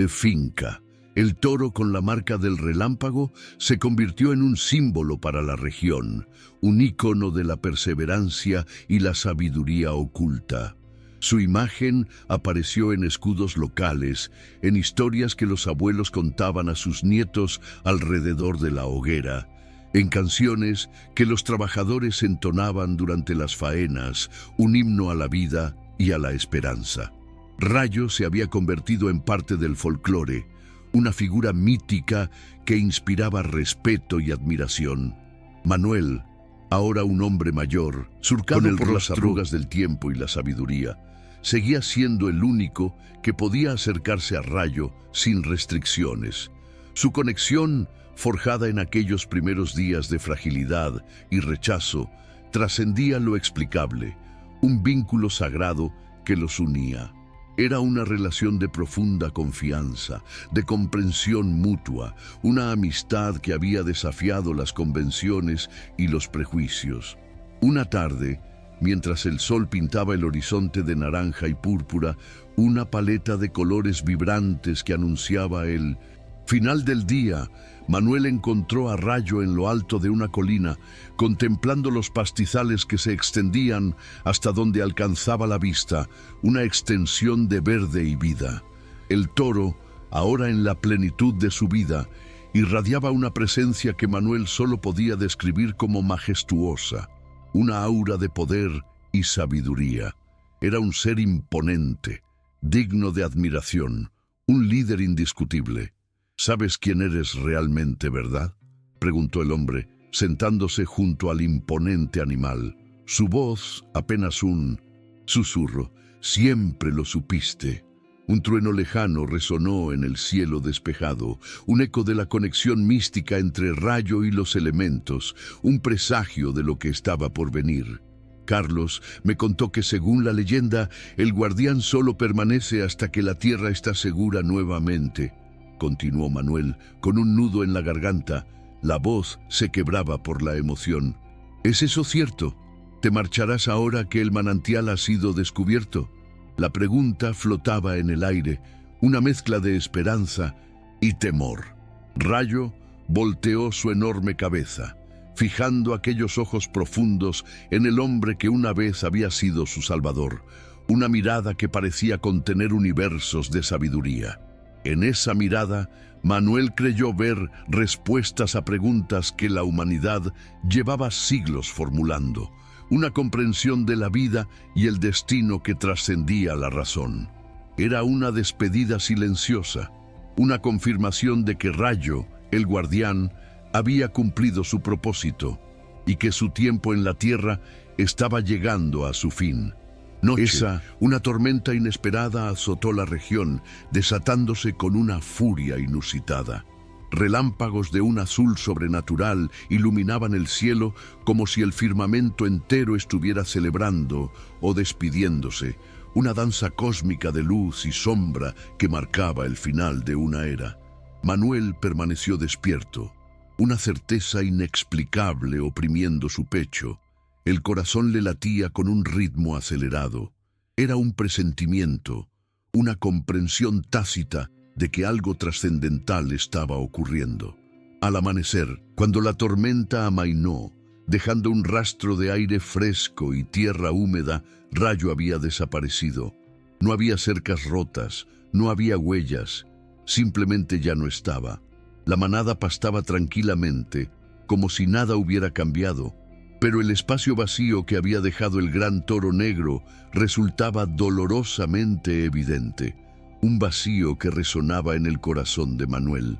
finca. El toro con la marca del relámpago se convirtió en un símbolo para la región, un ícono de la perseverancia y la sabiduría oculta. Su imagen apareció en escudos locales, en historias que los abuelos contaban a sus nietos alrededor de la hoguera, en canciones que los trabajadores entonaban durante las faenas, un himno a la vida y a la esperanza. Rayo se había convertido en parte del folclore, una figura mítica que inspiraba respeto y admiración. Manuel, ahora un hombre mayor, surcado por las arrugas del tiempo y la sabiduría, seguía siendo el único que podía acercarse a Rayo sin restricciones, Su conexión, forjada en aquellos primeros días de fragilidad y rechazo, trascendía lo explicable, un vínculo sagrado que los unía. Era una relación de profunda confianza, de comprensión mutua, una amistad que había desafiado las convenciones y los prejuicios. Una tarde, mientras el sol pintaba el horizonte de naranja y púrpura, una paleta de colores vibrantes que anunciaba el final del día, Manuel encontró a Rayo en lo alto de una colina, contemplando los pastizales que se extendían hasta donde alcanzaba la vista, una extensión de verde y vida. El toro, ahora en la plenitud de su vida, irradiaba una presencia que Manuel solo podía describir como majestuosa, una aura de poder y sabiduría. Era un ser imponente, digno de admiración, un líder indiscutible. ¿Sabes quién eres realmente, verdad?, preguntó el hombre, sentándose junto al imponente animal. Su voz, apenas un susurro. Siempre lo supiste. Un trueno lejano resonó en el cielo despejado, un eco de la conexión mística entre Rayo y los elementos, un presagio de lo que estaba por venir. Carlos me contó que según la leyenda, el guardián solo permanece hasta que la tierra está segura nuevamente. Continuó Manuel, con un nudo en la garganta. La voz se quebraba por la emoción. ¿Es eso cierto? ¿Te marcharás ahora que el manantial ha sido descubierto? La pregunta flotaba en el aire, una mezcla de esperanza y temor. Rayo volteó su enorme cabeza, fijando aquellos ojos profundos en el hombre que una vez había sido su salvador, una mirada que parecía contener universos de sabiduría. En esa mirada, Manuel creyó ver respuestas a preguntas que la humanidad llevaba siglos formulando, una comprensión de la vida y el destino que trascendía la razón. Era una despedida silenciosa, una confirmación de que Rayo, el guardián, había cumplido su propósito y que su tiempo en la tierra estaba llegando a su fin. Una tormenta inesperada azotó la región, desatándose con una furia inusitada. Relámpagos de un azul sobrenatural iluminaban el cielo como si el firmamento entero estuviera celebrando o despidiéndose, una danza cósmica de luz y sombra que marcaba el final de una era. Manuel permaneció despierto, una certeza inexplicable oprimiendo su pecho. El corazón le latía con un ritmo acelerado. Era un presentimiento, una comprensión tácita de que algo trascendental estaba ocurriendo. Al amanecer, cuando la tormenta amainó, dejando un rastro de aire fresco y tierra húmeda, Rayo había desaparecido. No había cercas rotas, no había huellas, simplemente ya no estaba. La manada pastaba tranquilamente, como si nada hubiera cambiado, pero el espacio vacío que había dejado el gran toro negro resultaba dolorosamente evidente, un vacío que resonaba en el corazón de Manuel.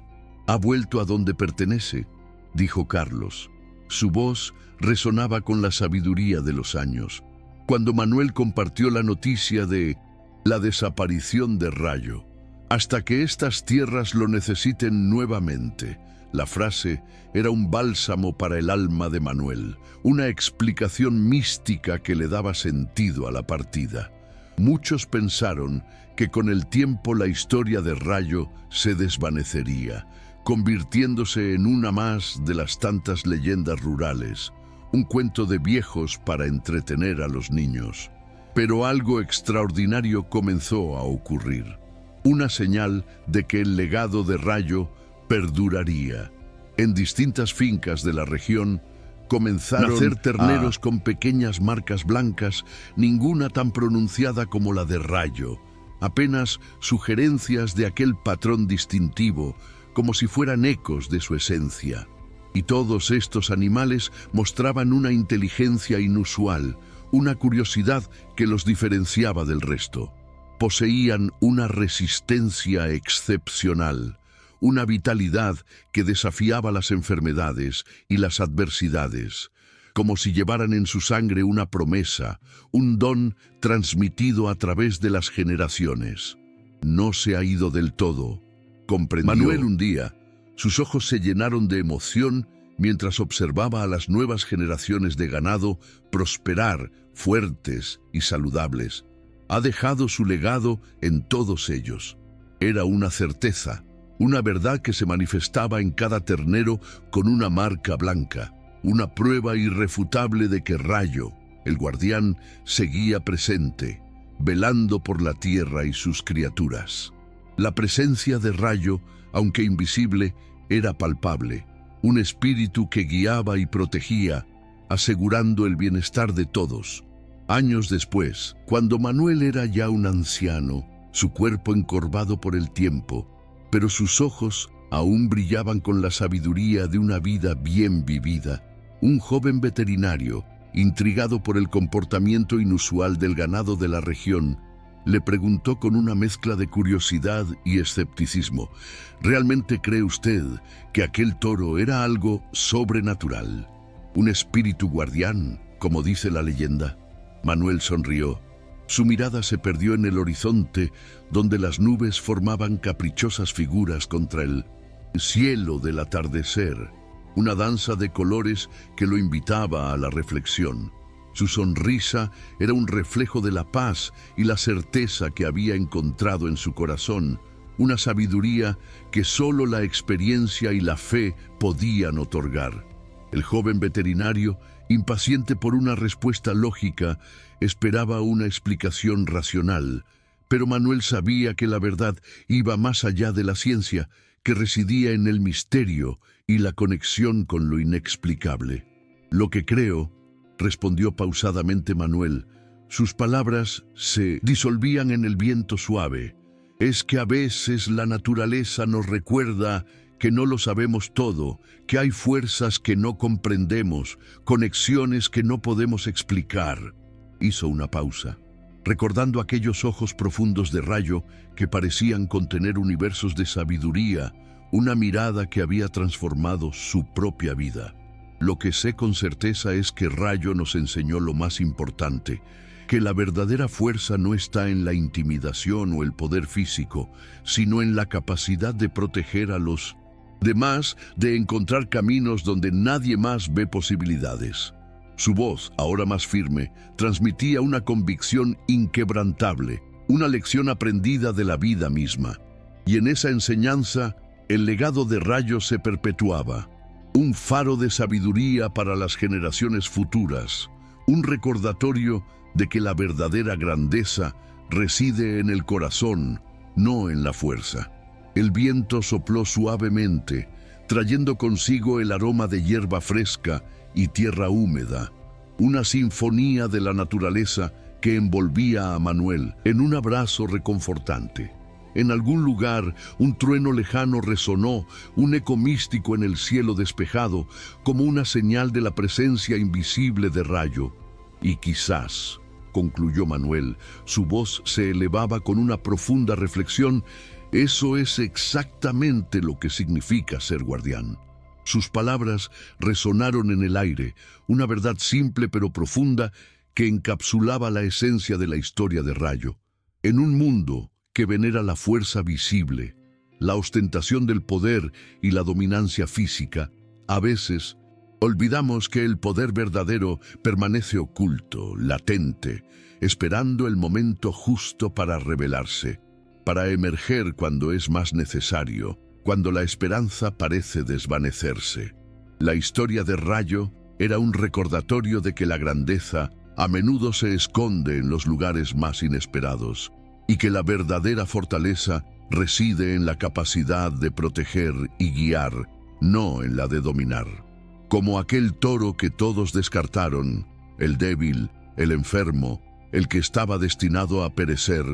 «Ha vuelto a donde pertenece», dijo Carlos. Su voz resonaba con la sabiduría de los años. Cuando Manuel compartió la noticia de la desaparición de Rayo, «hasta que estas tierras lo necesiten nuevamente», la frase era un bálsamo para el alma de Manuel, una explicación mística que le daba sentido a la partida. Muchos pensaron que con el tiempo la historia de Rayo se desvanecería, convirtiéndose en una más de las tantas leyendas rurales, un cuento de viejos para entretener a los niños. Pero algo extraordinario comenzó a ocurrir, una señal de que el legado de Rayo perduraría. En distintas fincas de la región comenzaron a nacer terneros con pequeñas marcas blancas, ninguna tan pronunciada como la de Rayo, apenas sugerencias de aquel patrón distintivo, como si fueran ecos de su esencia. Y todos estos animales mostraban una inteligencia inusual, una curiosidad que los diferenciaba del resto. Poseían una resistencia excepcional, una vitalidad que desafiaba las enfermedades y las adversidades, como si llevaran en su sangre una promesa, un don transmitido a través de las generaciones. No se ha ido del todo, comprendió Manuel un día, Sus ojos se llenaron de emoción mientras observaba a las nuevas generaciones de ganado prosperar, fuertes y saludables. Ha dejado su legado en todos ellos. Era una certeza, una verdad que se manifestaba en cada ternero con una marca blanca, una prueba irrefutable de que Rayo, el guardián, seguía presente, velando por la tierra y sus criaturas. La presencia de Rayo, aunque invisible, era palpable, un espíritu que guiaba y protegía, asegurando el bienestar de todos. Años después, cuando Manuel era ya un anciano, su cuerpo encorvado por el tiempo, pero sus ojos aún brillaban con la sabiduría de una vida bien vivida, un joven veterinario, intrigado por el comportamiento inusual del ganado de la región, le preguntó con una mezcla de curiosidad y escepticismo: ¿realmente cree usted que aquel toro era algo sobrenatural? ¿Un espíritu guardián, como dice la leyenda? Manuel sonrió. Su mirada se perdió en el horizonte, donde las nubes formaban caprichosas figuras contra el cielo del atardecer, una danza de colores que lo invitaba a la reflexión. Su sonrisa era un reflejo de la paz y la certeza que había encontrado en su corazón, una sabiduría que solo la experiencia y la fe podían otorgar. El joven veterinario, impaciente por una respuesta lógica, esperaba una explicación racional, pero Manuel sabía que la verdad iba más allá de la ciencia, que residía en el misterio y la conexión con lo inexplicable. Lo que creo, respondió pausadamente Manuel, sus palabras se disolvían en el viento suave, es que a veces la naturaleza nos recuerda que no lo sabemos todo, que hay fuerzas que no comprendemos, conexiones que no podemos explicar. Hizo una pausa, recordando aquellos ojos profundos de Rayo que parecían contener universos de sabiduría, una mirada que había transformado su propia vida. Lo que sé con certeza es que Rayo nos enseñó lo más importante, que la verdadera fuerza no está en la intimidación o el poder físico, sino en la capacidad de proteger a los demás, de encontrar caminos donde nadie más ve posibilidades. Su voz, ahora más firme, transmitía una convicción inquebrantable, una lección aprendida de la vida misma. Y en esa enseñanza, el legado de Rayo se perpetuaba, un faro de sabiduría para las generaciones futuras, un recordatorio de que la verdadera grandeza reside en el corazón, no en la fuerza. El viento sopló suavemente, trayendo consigo el aroma de hierba fresca y tierra húmeda, una sinfonía de la naturaleza que envolvía a Manuel en un abrazo reconfortante. En algún lugar, un trueno lejano resonó, un eco místico en el cielo despejado, como una señal de la presencia invisible de Rayo. Y quizás, concluyó Manuel, su voz se elevaba con una profunda reflexión, eso es exactamente lo que significa ser guardián. Sus palabras resonaron en el aire, una verdad simple pero profunda que encapsulaba la esencia de la historia de Rayo. En un mundo que venera la fuerza visible, la ostentación del poder y la dominancia física, a veces olvidamos que el poder verdadero permanece oculto, latente, esperando el momento justo para revelarse, para emerger cuando es más necesario, cuando la esperanza parece desvanecerse. La historia de Rayo era un recordatorio de que la grandeza a menudo se esconde en los lugares más inesperados, y que la verdadera fortaleza reside en la capacidad de proteger y guiar, no en la de dominar. Como aquel toro que todos descartaron, el débil, el enfermo, el que estaba destinado a perecer,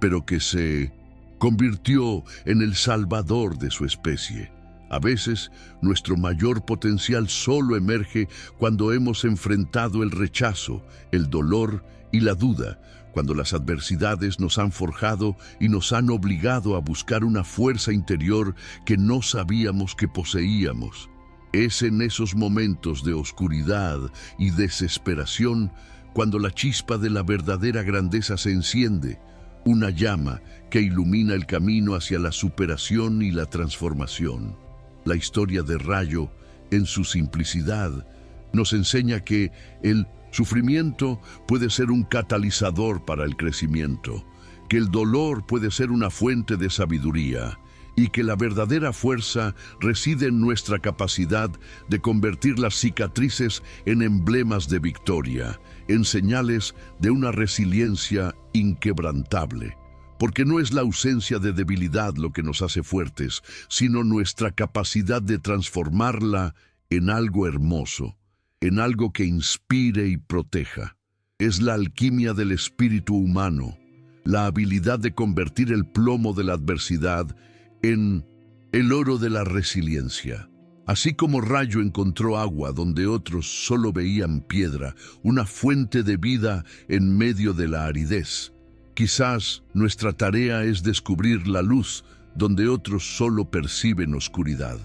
pero que se convirtió en el salvador de su especie. A veces, nuestro mayor potencial solo emerge cuando hemos enfrentado el rechazo, el dolor y la duda, cuando las adversidades nos han forjado y nos han obligado a buscar una fuerza interior que no sabíamos que poseíamos. Es en esos momentos de oscuridad y desesperación cuando la chispa de la verdadera grandeza se enciende, una llama que ilumina el camino hacia la superación y la transformación. La historia de Rayo, en su simplicidad, nos enseña que el sufrimiento puede ser un catalizador para el crecimiento, que el dolor puede ser una fuente de sabiduría y que la verdadera fuerza reside en nuestra capacidad de convertir las cicatrices en emblemas de victoria, en señales de una resiliencia inquebrantable. Porque no es la ausencia de debilidad lo que nos hace fuertes, sino nuestra capacidad de transformarla en algo hermoso, en algo que inspire y proteja. Es la alquimia del espíritu humano, la habilidad de convertir el plomo de la adversidad en el oro de la resiliencia. Así como Rayo encontró agua donde otros solo veían piedra, una fuente de vida en medio de la aridez. Quizás nuestra tarea es descubrir la luz donde otros solo perciben oscuridad.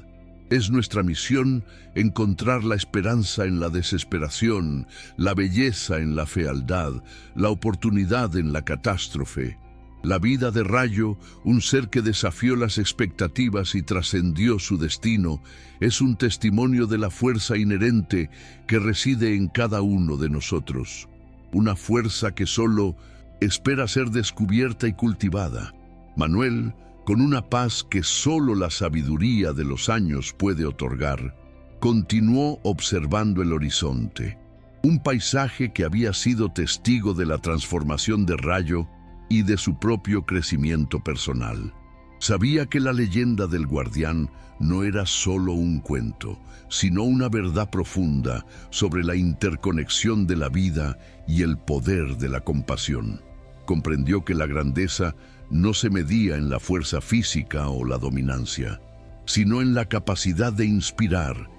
Es nuestra misión encontrar la esperanza en la desesperación, la belleza en la fealdad, la oportunidad en la catástrofe. La vida de Rayo, un ser que desafió las expectativas y trascendió su destino, es un testimonio de la fuerza inherente que reside en cada uno de nosotros. Una fuerza que solo espera ser descubierta y cultivada. Manuel, con una paz que solo la sabiduría de los años puede otorgar, continuó observando el horizonte, un paisaje que había sido testigo de la transformación de Rayo y de su propio crecimiento personal. Sabía que la leyenda del guardián no era solo un cuento, sino una verdad profunda sobre la interconexión de la vida y el poder de la compasión. Comprendió que la grandeza no se medía en la fuerza física o la dominancia, sino en la capacidad de inspirar,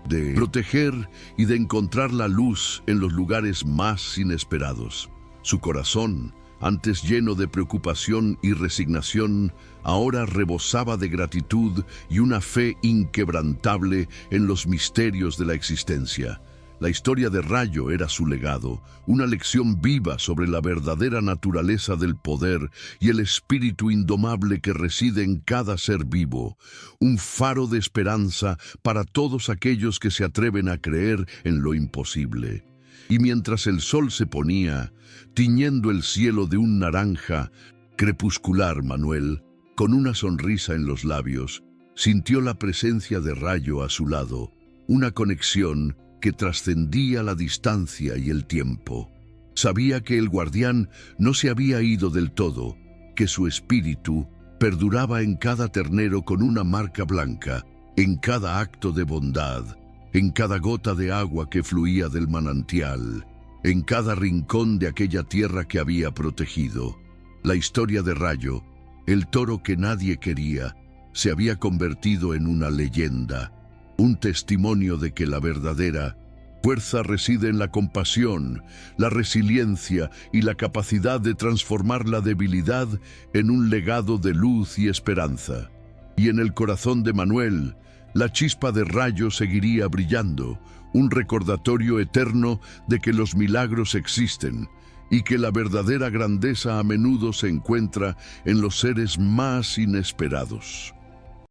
de proteger y de encontrar la luz en los lugares más inesperados. Su corazón, antes lleno de preocupación y resignación, ahora rebosaba de gratitud y una fe inquebrantable en los misterios de la existencia. La historia de Rayo era su legado, una lección viva sobre la verdadera naturaleza del poder y el espíritu indomable que reside en cada ser vivo, un faro de esperanza para todos aquellos que se atreven a creer en lo imposible. Y mientras el sol se ponía, tiñendo el cielo de un naranja crepuscular, Manuel, con una sonrisa en los labios, sintió la presencia de Rayo a su lado, una conexión que trascendía la distancia y el tiempo. Sabía que el guardián no se había ido del todo, que su espíritu perduraba en cada ternero con una marca blanca, en cada acto de bondad, en cada gota de agua que fluía del manantial, en cada rincón de aquella tierra que había protegido. La historia de Rayo, el toro que nadie quería, se había convertido en una leyenda, un testimonio de que la verdadera fuerza reside en la compasión, la resiliencia y la capacidad de transformar la debilidad en un legado de luz y esperanza. Y en el corazón de Manuel, la chispa de Rayo seguiría brillando, un recordatorio eterno de que los milagros existen y que la verdadera grandeza a menudo se encuentra en los seres más inesperados.